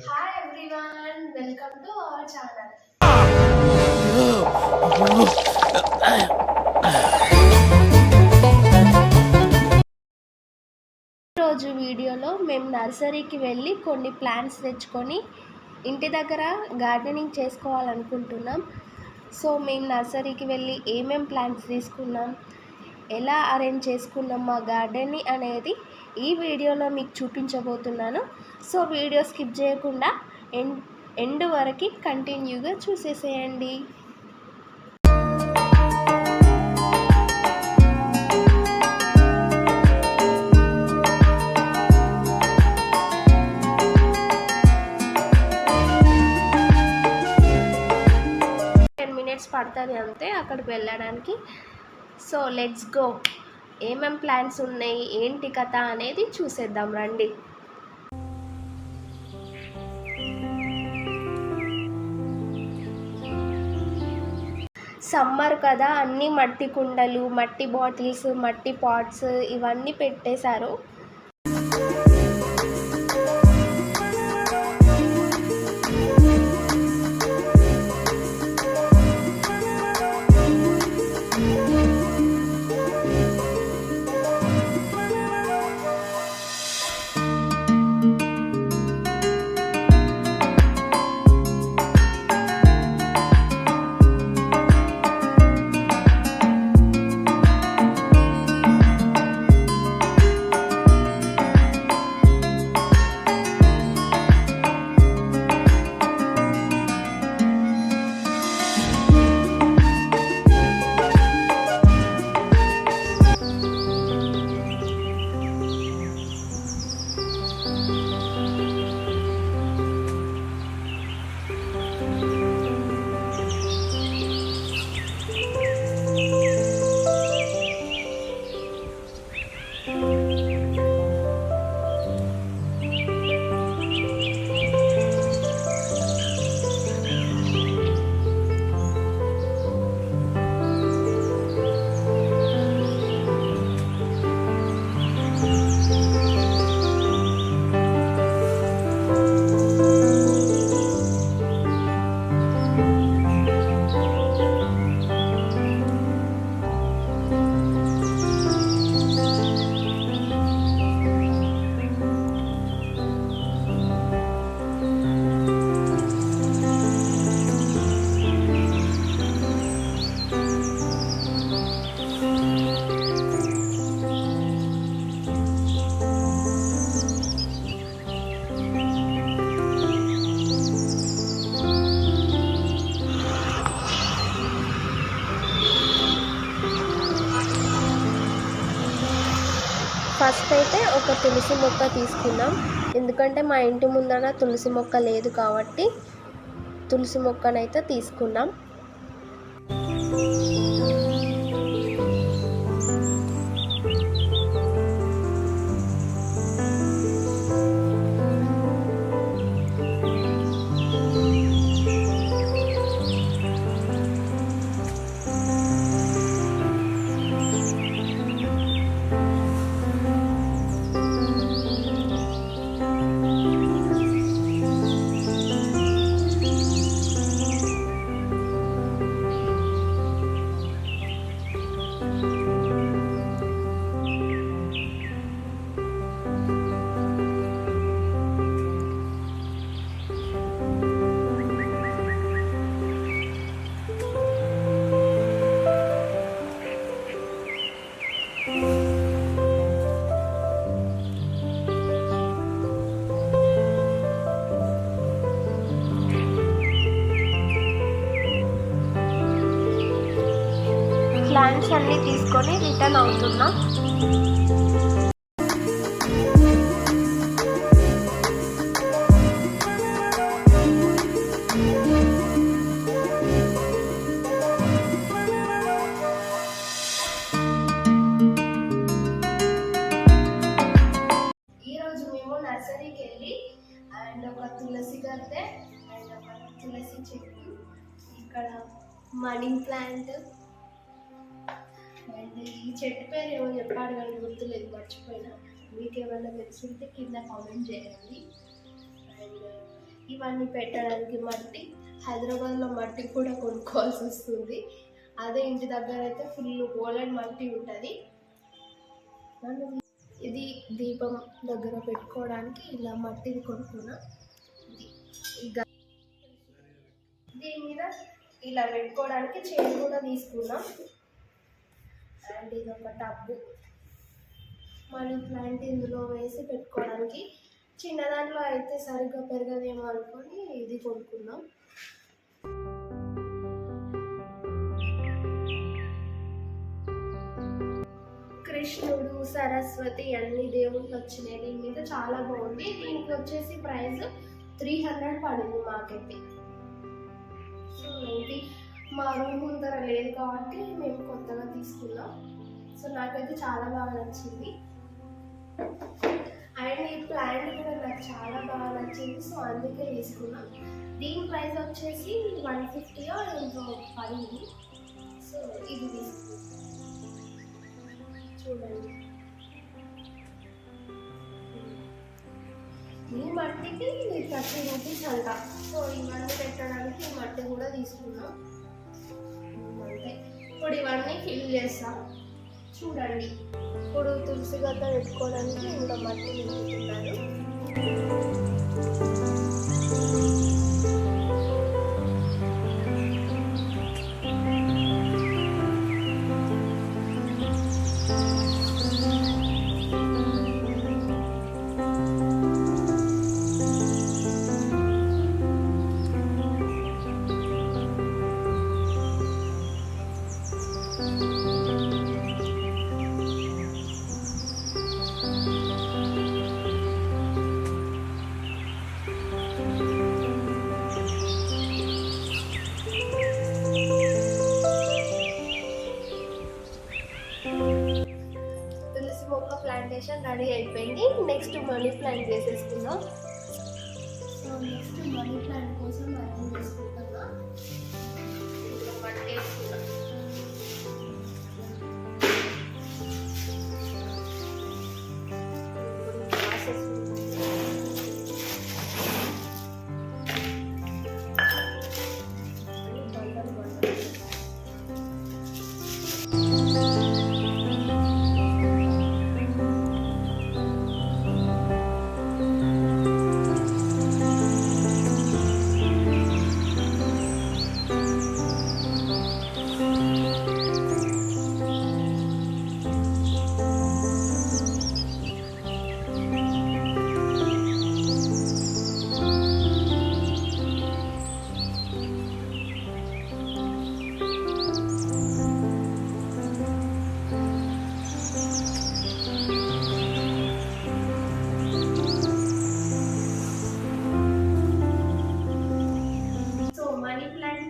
Hi everyone, welcome to our channel. రోజు వీడియోలో మేము నర్సరీకి వెళ్ళి కొన్ని ప్లాంట్స్ తెచ్చుకొని ఇంటి దగ్గర గార్డెనింగ్ చేసుకోవాలనుకుంటున్నాం. సో మేము నర్సరీకి వెళ్ళి ఏమేం ప్లాంట్స్ తీసుకున్నాం, ఎలా అరేంజ్ చేసుకున్నాం మా గార్డెన్ని అనేది ఈ వీడియోలో మీకు చూపించబోతున్నాను. సో వీడియో స్కిప్ చేయకుండా ఎండ్ వరకు కంటిన్యూగా చూసేసేయండి. పడుతుంది అంతే అక్కడికి వెళ్ళడానికి. So let's go. ఏమేం ప్లాన్స్ ఉన్నాయి, ఏంటి కథ అనేది చూసేద్దాం రండి. సమ్మర్ కదా, అన్ని మట్టి కుండలు, మట్టి బాటిల్స్, మట్టి పాట్స్ ఇవన్నీ పెట్టేశారు. ఫస్ట్ అయితే ఒక తులసి మొక్క తీసుకున్నాం, ఎందుకంటే మా ఇంటి ముందర తులసి మొక్క లేదు కాబట్టి తులసి మొక్కనైతే తీసుకున్నాం. ప్లాంట్స్ అన్నీ తీసుకొని రిటర్న్ అవుతున్నాం. ఈరోజు మేము నర్సరీకి వెళ్ళి అండ్ ఒక తులసి గద్దె అండ్ ఒక తులసి చెట్టు, ఇక్కడ మనీ ప్లాంట్ అండ్ ఈ చెట్టు పేరు ఏమో చెప్పాడు కానీ గుర్తులేదు, మర్చిపోయినా. మీకు ఏమైనా తెలిసింటే కింద కామెంట్ చేయండి. అండ్ ఇవన్నీ పెట్టడానికి మట్టి, హైదరాబాద్లో మట్టి కూడా కొనుక్కోవాల్సి వస్తుంది. అదే ఇంటి దగ్గర అయితే ఫుల్ గోల్డెన్ మట్టి ఉంటుంది. ఇది దీపం దగ్గర పెట్టుకోవడానికి ఇలా మట్టిది కొనుక్కున్నా. దీని మీద ఇలా పెట్టుకోవడానికి చైర్ కూడా తీసుకున్నాం. అండ్ ఇది ఒక టబ్బు, మనీ ప్లాంట్ ఇందులో వేసి పెట్టుకోవడానికి. చిన్న దాంట్లో అయితే సరిగ్గా పెరగదేమో అనుకొని ఇది కొనుక్కున్నాం. కృష్ణుడు, సరస్వతి అన్ని దేవుళ్ళు వచ్చినాయి. దీని మీద చాలా బాగుంది. దీనికి వచ్చేసి ప్రైస్ 300 పడింది మాకైతే. సో ఇది మా రూమ్ ముందర లేదు కాబట్టి మేము కొత్తగా తీసుకున్నాం. సో నాకైతే చాలా బాగా నచ్చింది. అండ్ ఈ ప్లాంట్ కూడా నాకు చాలా బాగా నచ్చింది. సో అందుకే తీసుకున్నాం. దీని ప్రైస్ వచ్చేసి 150 ఎంతో పడింది. సో ఇది తీసుకున్నాం. చూడండి, ఈ మట్టికి 30 రూపీస్ అంట. సో ఇవన్నీ పెట్టడానికి ఈ మట్టి కూడా తీసుకున్నాం. అంటే ఇప్పుడు ఇవన్నీ ఫిల్ చేస్తాం. చూడండి, ఇప్పుడు తులసి గద్ద పెట్టుకోవడానికి ఇంకా మట్టి నింపుతున్నారు. ప్లాంటేషన్ రెడీ అయిపోయింది. నెక్స్ట్ మనీ ప్లాంట్ వేసేసుకుందాం. సో నెక్స్ట్ మనీ ప్లాంట్ కోసం అరేంజ్ చేసుకుంటున్నా. మట్టి వేసుకున్నాం.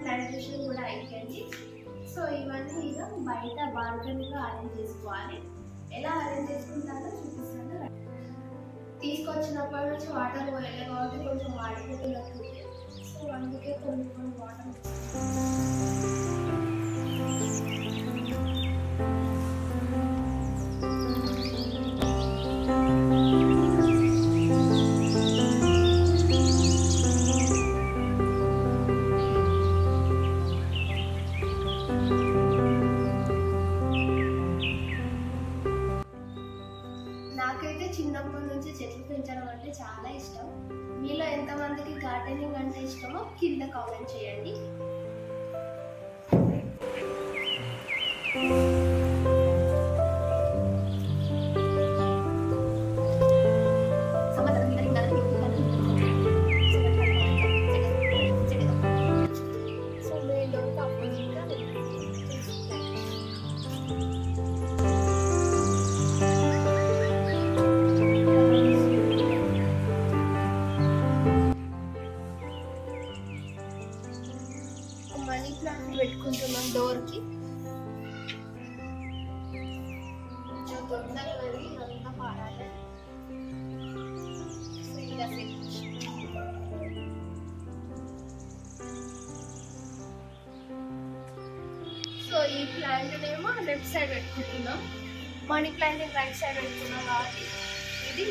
ప్లాంటేషన్ కూడా అయిపోయింది. సో ఇవన్నీ ఇక బయట బాల్కనీలో అరేంజ్ చేసుకోవాలి. ఎలా అరేంజ్ చేసుకుంటారో చూపిస్తాను. తీసుకొచ్చినప్పటి నుంచి వాటర్ పోయాలి కాబట్టి కొంచెం వాడిపోతున్నట్టుంది. సో అందుకే కొన్ని వాటర్ నాకైతే చిన్నప్పటి నుంచి చెట్లు పెంచడం అంటే చాలా ఇష్టం. మీలో ఎంతమందికి గార్డెనింగ్ అంటే ఇష్టమో కింద కామెంట్ చేయండి. మనీ ప్లాంట్ పెట్టుకుంటున్నాం డోర్కి. కొంచెం తొందరగా ఇదంతా పారాలి. సో ఈ ప్లాంట్ ఏమో లెఫ్ట్ సైడ్ పెట్టుకుంటున్నాం. మనీ ప్లాంట్ రైట్ సైడ్ పెట్టుకున్నాం కాబట్టి ఇది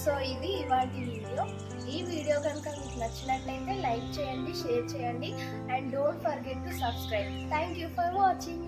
సో ఇది ఇవాటి వీడియో. ఈ వీడియో కనుక మీకు నచ్చినట్లయితే లైక్ చేయండి, షేర్ చేయండి, and don't forget to subscribe. Thank you for watching.